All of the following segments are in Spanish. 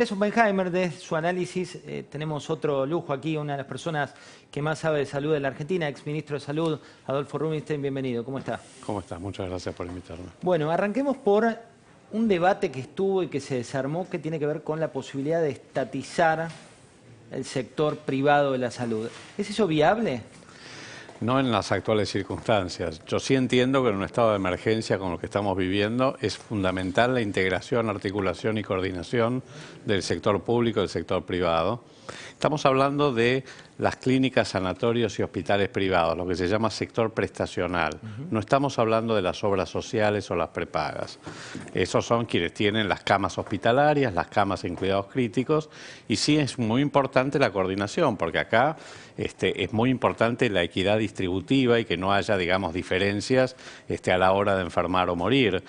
Es Oppenheimer, de su análisis. Tenemos otro lujo aquí, una de las personas que más sabe de salud de la Argentina, exministro de Salud, Adolfo Rubinstein. Bienvenido, ¿cómo está? ¿Cómo estás? Muchas gracias por invitarme. Bueno, arranquemos por un debate que estuvo y que se desarmó, que tiene que ver con la posibilidad de estatizar el sector privado de la salud. ¿Es eso viable? No en las actuales circunstancias. Yo sí entiendo que en un estado de emergencia como el que estamos viviendo es fundamental la integración, articulación y coordinación del sector público y del sector privado. Estamos hablando de las clínicas, sanatorios y hospitales privados, lo que se llama sector prestacional. No estamos hablando de las obras sociales o las prepagas. Esos son quienes tienen las camas hospitalarias, las camas en cuidados críticos, y sí es muy importante la coordinación, porque acá es muy importante la equidad distributiva y que no haya, digamos, diferencias a la hora de enfermar o morir,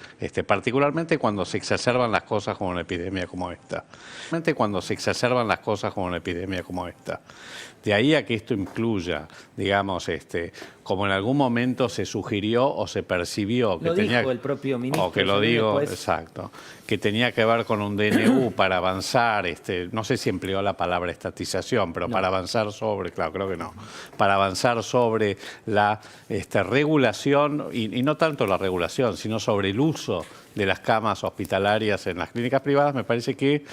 particularmente cuando se exacerban las cosas como una epidemia como esta. De ahí a que esto incluya, digamos, como en algún momento se sugirió o se percibió que Lo tenía dijo el propio ministro. o que lo digo, exacto, que tenía que ver con un DNU para avanzar, no sé si empleó la palabra estatización, pero no. Para avanzar sobre, claro, creo que no, para avanzar sobre la regulación, y no tanto la regulación, sino sobre el uso de las camas hospitalarias en las clínicas privadas, me parece que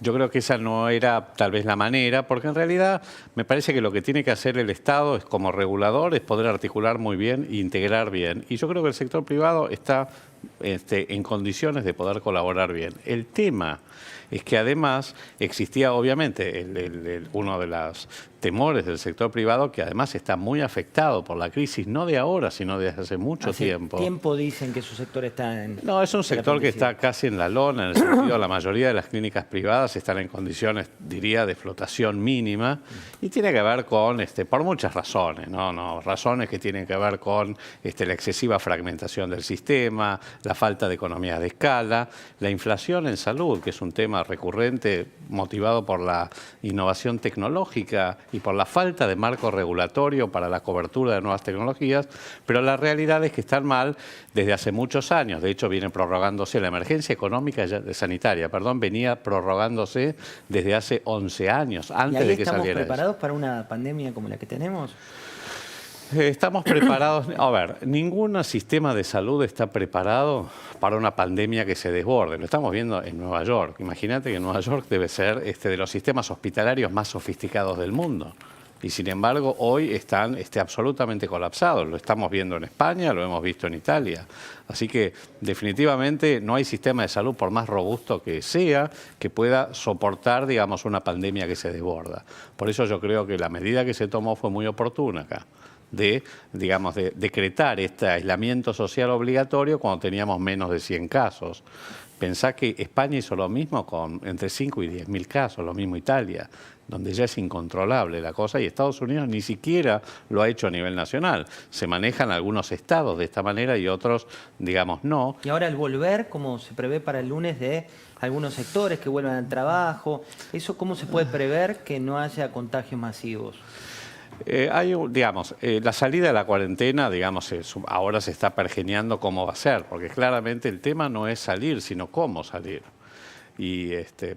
yo creo que esa no era tal vez la manera, porque en realidad me parece que lo que tiene que hacer el Estado es como regulador, es poder articular muy bien e integrar bien. Y yo creo que el sector privado está en condiciones de poder colaborar bien. El tema es que además existía obviamente uno de los temores del sector privado, que además está muy afectado por la crisis, no de ahora, sino desde hace mucho tiempo. ¿Hace tiempo dicen que su sector está en...? No, es un sector que está casi en la lona, en el sentido la mayoría de las clínicas privadas están en condiciones, diría, de flotación mínima, y tiene que ver con, por muchas razones, razones que tienen que ver con la excesiva fragmentación del sistema, la falta de economías de escala, la inflación en salud, que es un tema recurrente motivado por la innovación tecnológica y por la falta de marco regulatorio para la cobertura de nuevas tecnologías, pero la realidad es que están mal desde hace muchos años. De hecho, viene prorrogándose la emergencia económica sanitaria, venía prorrogándose desde hace 11 años, antes de que saliera. ¿Estamos preparados para una pandemia como la que tenemos? Estamos preparados. A ver, ningún sistema de salud está preparado para una pandemia que se desborde. Lo estamos viendo en Nueva York. Imagínate que Nueva York debe ser de los sistemas hospitalarios más sofisticados del mundo. Y sin embargo, hoy están absolutamente colapsados. Lo estamos viendo en España, lo hemos visto en Italia. Así que definitivamente no hay sistema de salud, por más robusto que sea, que pueda soportar, digamos, una pandemia que se desborda. Por eso yo creo que la medida que se tomó fue muy oportuna acá, de decretar este aislamiento social obligatorio cuando teníamos menos de 100 casos. Pensá que España hizo lo mismo con entre 5 y 10.000 casos, lo mismo Italia, donde ya es incontrolable la cosa, y Estados Unidos ni siquiera lo ha hecho a nivel nacional. Se manejan algunos estados de esta manera y otros, digamos, no. Y ahora el volver, como se prevé para el lunes, de algunos sectores que vuelvan al trabajo, ¿eso cómo se puede prever que no haya contagios masivos? La salida de la cuarentena, ahora se está pergeñando cómo va a ser, porque claramente el tema no es salir, sino cómo salir. Y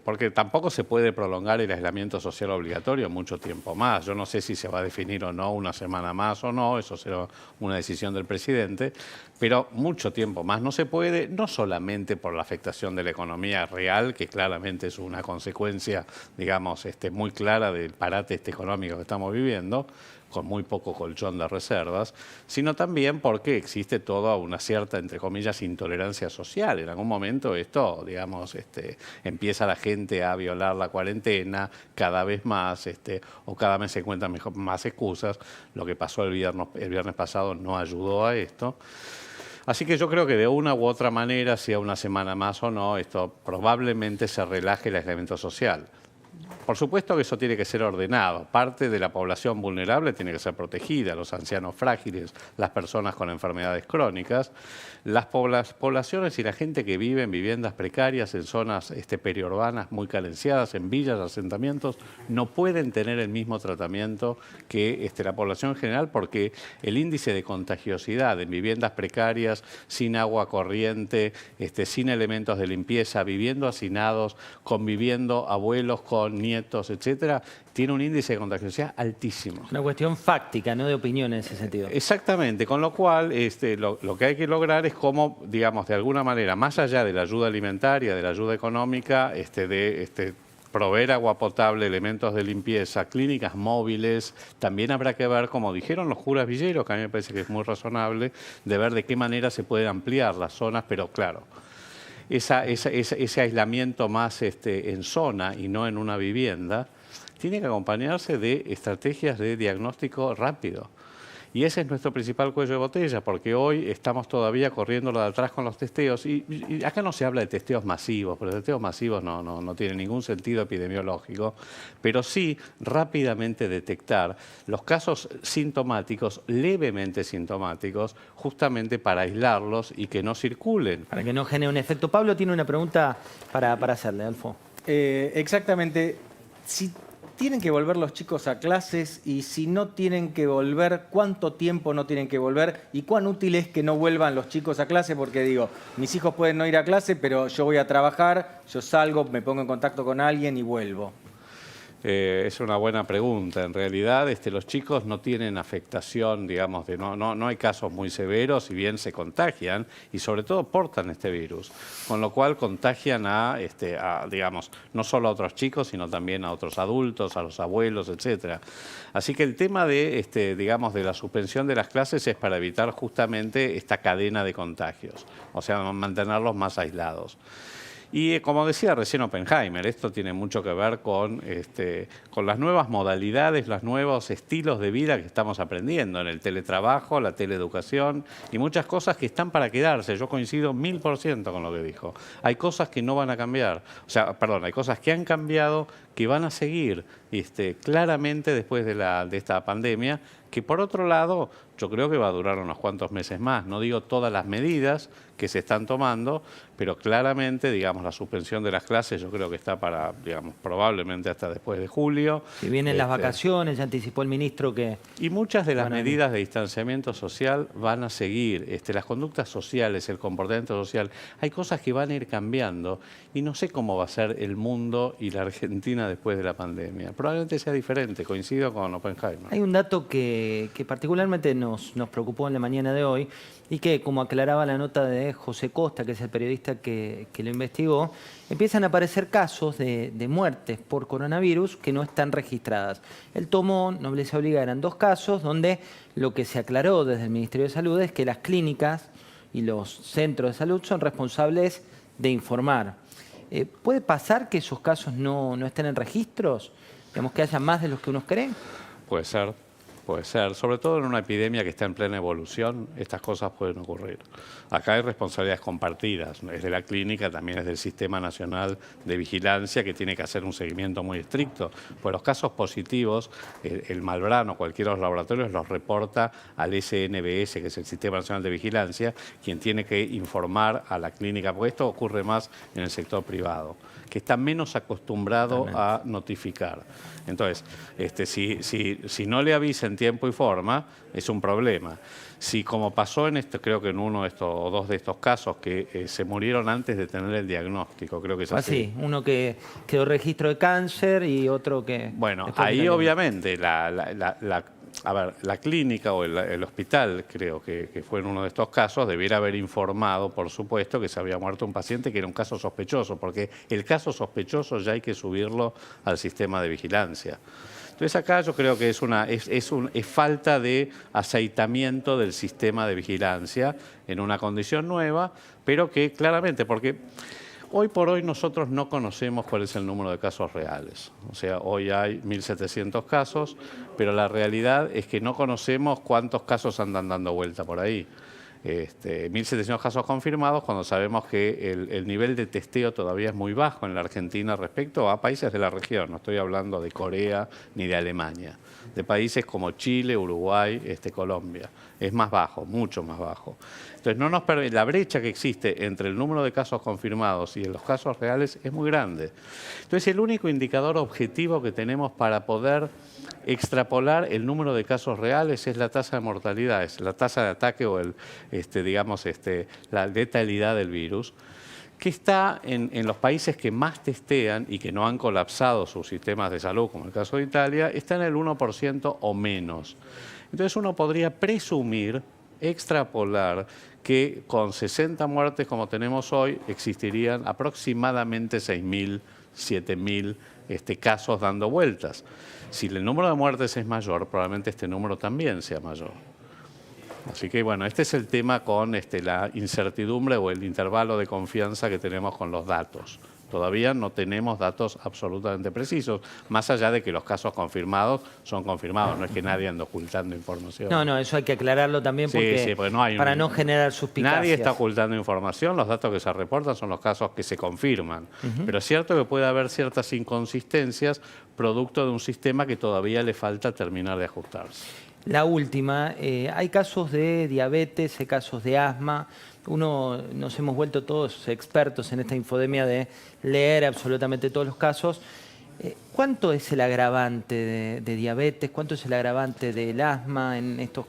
porque tampoco se puede prolongar el aislamiento social obligatorio mucho tiempo más. Yo no sé si se va a definir o no una semana más o no, eso será una decisión del presidente, pero mucho tiempo más no se puede, no solamente por la afectación de la economía real, que claramente es una consecuencia, muy clara del parate económico que estamos viviendo, con muy poco colchón de reservas, sino también porque existe toda una cierta, entre comillas, intolerancia social. En algún momento esto, empieza la gente a violar la cuarentena cada vez más, o cada vez se encuentran más excusas. Lo que pasó el viernes pasado no ayudó a esto. Así que yo creo que de una u otra manera, sea una semana más o no, esto probablemente se relaje el aislamiento social. Por supuesto que eso tiene que ser ordenado. Parte de la población vulnerable tiene que ser protegida, los ancianos frágiles, las personas con enfermedades crónicas. Las poblaciones y la gente que vive en viviendas precarias, en zonas periurbanas muy carenciadas, en villas, asentamientos, no pueden tener el mismo tratamiento que la población en general, porque el índice de contagiosidad en viviendas precarias, sin agua corriente, sin elementos de limpieza, viviendo hacinados, conviviendo abuelos con nietos, etcétera, tiene un índice de contagiosidad altísimo. Es una cuestión fáctica, no de opinión en ese sentido. Exactamente, con lo cual lo que hay que lograr es cómo, digamos, de alguna manera, más allá de la ayuda alimentaria, de la ayuda económica, proveer agua potable, elementos de limpieza, clínicas móviles. También habrá que ver, como dijeron los curas villeros, que a mí me parece que es muy razonable, de ver de qué manera se pueden ampliar las zonas, pero claro, ese aislamiento más en zona y no en una vivienda, tiene que acompañarse de estrategias de diagnóstico rápido. Y ese es nuestro principal cuello de botella, porque hoy estamos todavía corriendo lo de atrás con los testeos. Y acá no se habla de testeos masivos, porque los testeos masivos no tienen ningún sentido epidemiológico, pero sí rápidamente detectar los casos sintomáticos, levemente sintomáticos, justamente para aislarlos y que no circulen. Para que no genere un efecto. Pablo tiene una pregunta para hacerle, Adolfo. Exactamente. Si tienen que volver los chicos a clases y si no tienen que volver, ¿cuánto tiempo no tienen que volver? ¿Y cuán útil es que no vuelvan los chicos a clase? Porque digo, mis hijos pueden no ir a clase, pero yo voy a trabajar, yo salgo, me pongo en contacto con alguien y vuelvo. Es una buena pregunta. En realidad, los chicos no tienen afectación, digamos, no hay casos muy severos, si bien se contagian y sobre todo portan este virus, con lo cual contagian digamos, no solo a otros chicos, sino también a otros adultos, a los abuelos, etcétera. Así que el tema digamos, de la suspensión de las clases es para evitar justamente esta cadena de contagios, o sea, mantenerlos más aislados. Y como decía recién Oppenheimer, esto tiene mucho que ver con las nuevas modalidades, los nuevos estilos de vida que estamos aprendiendo en el teletrabajo, la teleeducación y muchas cosas que están para quedarse. Yo coincido 1000% con lo que dijo. Hay cosas que no van a cambiar, hay cosas que han cambiado, que van a seguir claramente después de esta pandemia, que por otro lado yo creo que va a durar unos cuantos meses más. No digo todas las medidas que se están tomando, pero claramente, digamos, la suspensión de las clases yo creo que está para, digamos, probablemente hasta después de julio. Si vienen las vacaciones, ya anticipó el ministro que... Y muchas de las medidas de distanciamiento social van a seguir. Las conductas sociales, el comportamiento social, hay cosas que van a ir cambiando y no sé cómo va a ser el mundo y la Argentina después de la pandemia. Probablemente sea diferente, coincido con Oppenheimer. Hay un dato que particularmente nos preocupó en la mañana de hoy y que, como aclaraba la nota de José Costa, que es el periodista que lo investigó, empiezan a aparecer casos de muertes por coronavirus que no están registradas. Él tomó, nobleza obliga, eran 2 casos donde lo que se aclaró desde el Ministerio de Salud es que las clínicas y los centros de salud son responsables de informar. ¿Puede pasar que esos casos no estén en registros? Digamos, que haya más de los que uno cree. Puede ser. Puede ser, sobre todo en una epidemia que está en plena evolución, estas cosas pueden ocurrir. Acá hay responsabilidades compartidas, es de la clínica, también es del Sistema Nacional de Vigilancia, que tiene que hacer un seguimiento muy estricto. Pues los casos positivos, el Malbrán, cualquiera de los laboratorios los reporta al SNBS, que es el Sistema Nacional de Vigilancia, quien tiene que informar a la clínica, porque esto ocurre más en el sector privado, que está menos acostumbrado a notificar. Entonces, si no le avisa en tiempo y forma, es un problema. Si, como pasó en creo que en uno de estos o 2 de estos casos, que se murieron antes de tener el diagnóstico, creo que es así. Sí, uno que quedó registro de cáncer y otro que... Bueno, ahí obviamente la clínica o el hospital, creo que fue en uno de estos casos, debiera haber informado, por supuesto, que se había muerto un paciente que era un caso sospechoso, porque el caso sospechoso ya hay que subirlo al sistema de vigilancia. Entonces acá yo creo que es falta de aceitamiento del sistema de vigilancia en una condición nueva, pero que claramente, porque hoy por hoy nosotros no conocemos cuál es el número de casos reales. O sea, hoy hay 1.700 casos, pero la realidad es que no conocemos cuántos casos andan dando vuelta por ahí. 1.700 casos confirmados, cuando sabemos que el nivel de testeo todavía es muy bajo en la Argentina respecto a países de la región. No estoy hablando de Corea ni de Alemania, de países como Chile, Uruguay, Colombia. Es más bajo, mucho más bajo. Entonces, no nos permite, la brecha que existe entre el número de casos confirmados y los casos reales es muy grande. Entonces, el único indicador objetivo que tenemos para poder extrapolar el número de casos reales es la tasa de mortalidad, es la tasa de ataque o la letalidad del virus, que está en los países que más testean y que no han colapsado sus sistemas de salud, como el caso de Italia, está en el 1% o menos. Entonces uno podría presumir, extrapolar, que con 60 muertes como tenemos hoy, existirían aproximadamente 6.000, 7.000 casos dando vueltas. Si el número de muertes es mayor, probablemente este número también sea mayor. Así que bueno, este es el tema con la incertidumbre o el intervalo de confianza que tenemos con los datos. Todavía no tenemos datos absolutamente precisos, más allá de que los casos confirmados son confirmados, no es que nadie ande ocultando información. No, eso hay que aclararlo también porque para no generar suspicacias. Nadie está ocultando información, los datos que se reportan son los casos que se confirman. Pero es cierto que puede haber ciertas inconsistencias producto de un sistema que todavía le falta terminar de ajustarse. La última, hay casos de diabetes, hay casos de asma. Nos hemos vuelto todos expertos en esta infodemia de leer absolutamente todos los casos. ¿Cuánto es el agravante de diabetes? ¿Cuánto es el agravante del asma en estas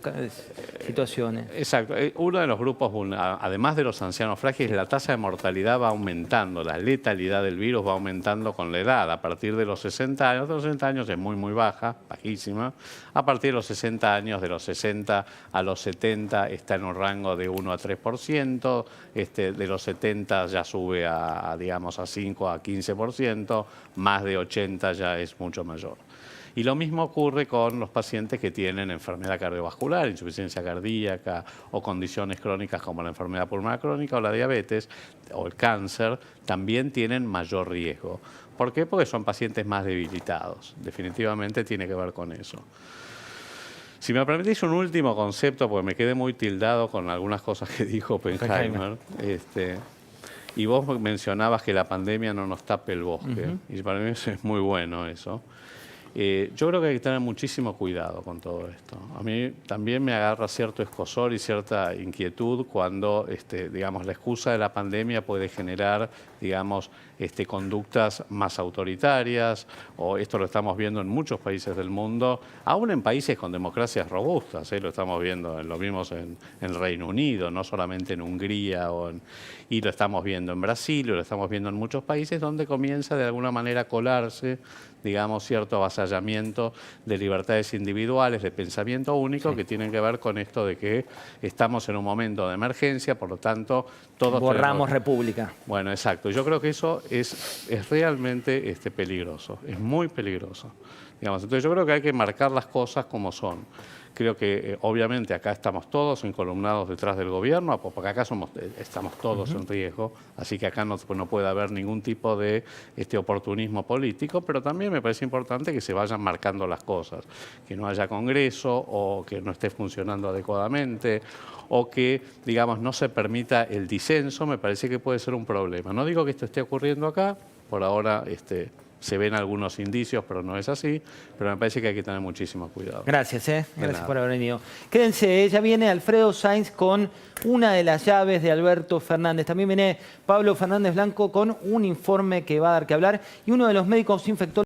situaciones? Exacto. Uno de los grupos, además de los ancianos frágiles, la tasa de mortalidad va aumentando, la letalidad del virus va aumentando con la edad. A partir de los 60 años, de los 60 años es muy baja, bajísima. A partir de los 60 años, de los 60 a los 70, está en un rango de 1 a 3%. De los 70 ya sube a 5 a 15%, más de 80 ya es mucho mayor. Y lo mismo ocurre con los pacientes que tienen enfermedad cardiovascular, insuficiencia cardíaca o condiciones crónicas como la enfermedad pulmonar crónica o la diabetes o el cáncer, también tienen mayor riesgo. ¿Por qué? Porque son pacientes más debilitados. Definitivamente tiene que ver con eso. Si me permitís un último concepto, porque me quedé muy tildado con algunas cosas que dijo Oppenheimer. Y vos mencionabas que la pandemia no nos tape el bosque. Y para mí es muy bueno eso. Yo creo que hay que tener muchísimo cuidado con todo esto. A mí también me agarra cierto escozor y cierta inquietud cuando, la excusa de la pandemia puede generar, conductas más autoritarias, o esto lo estamos viendo en muchos países del mundo, aún en países con democracias robustas, lo estamos viendo, lo vimos en el Reino Unido, no solamente en Hungría, y lo estamos viendo en Brasil, lo estamos viendo en muchos países donde comienza de alguna manera a colarse, cierto avasallamiento de libertades individuales, de pensamiento único, que tienen que ver con esto de que estamos en un momento de emergencia, por lo tanto, todos borramos república. Bueno, exacto. Yo creo que eso es realmente peligroso, es muy peligroso. Entonces yo creo que hay que marcar las cosas como son. Creo que obviamente acá estamos todos encolumnados detrás del gobierno, porque acá estamos todos en riesgo, así que acá no puede haber ningún tipo de oportunismo político, pero también me parece importante que se vayan marcando las cosas, que no haya congreso o que no esté funcionando adecuadamente o que, no se permita el disenso, me parece que puede ser un problema. No digo que esto esté ocurriendo acá, por ahora se ven algunos indicios, pero no es así. Pero me parece que hay que tener muchísimo cuidado. Gracias, gracias por haber venido. Quédense, ya viene Alfredo Sainz con una de las llaves de Alberto Fernández. También viene Pablo Fernández Blanco con un informe que va a dar que hablar. Y uno de los médicos infectólogos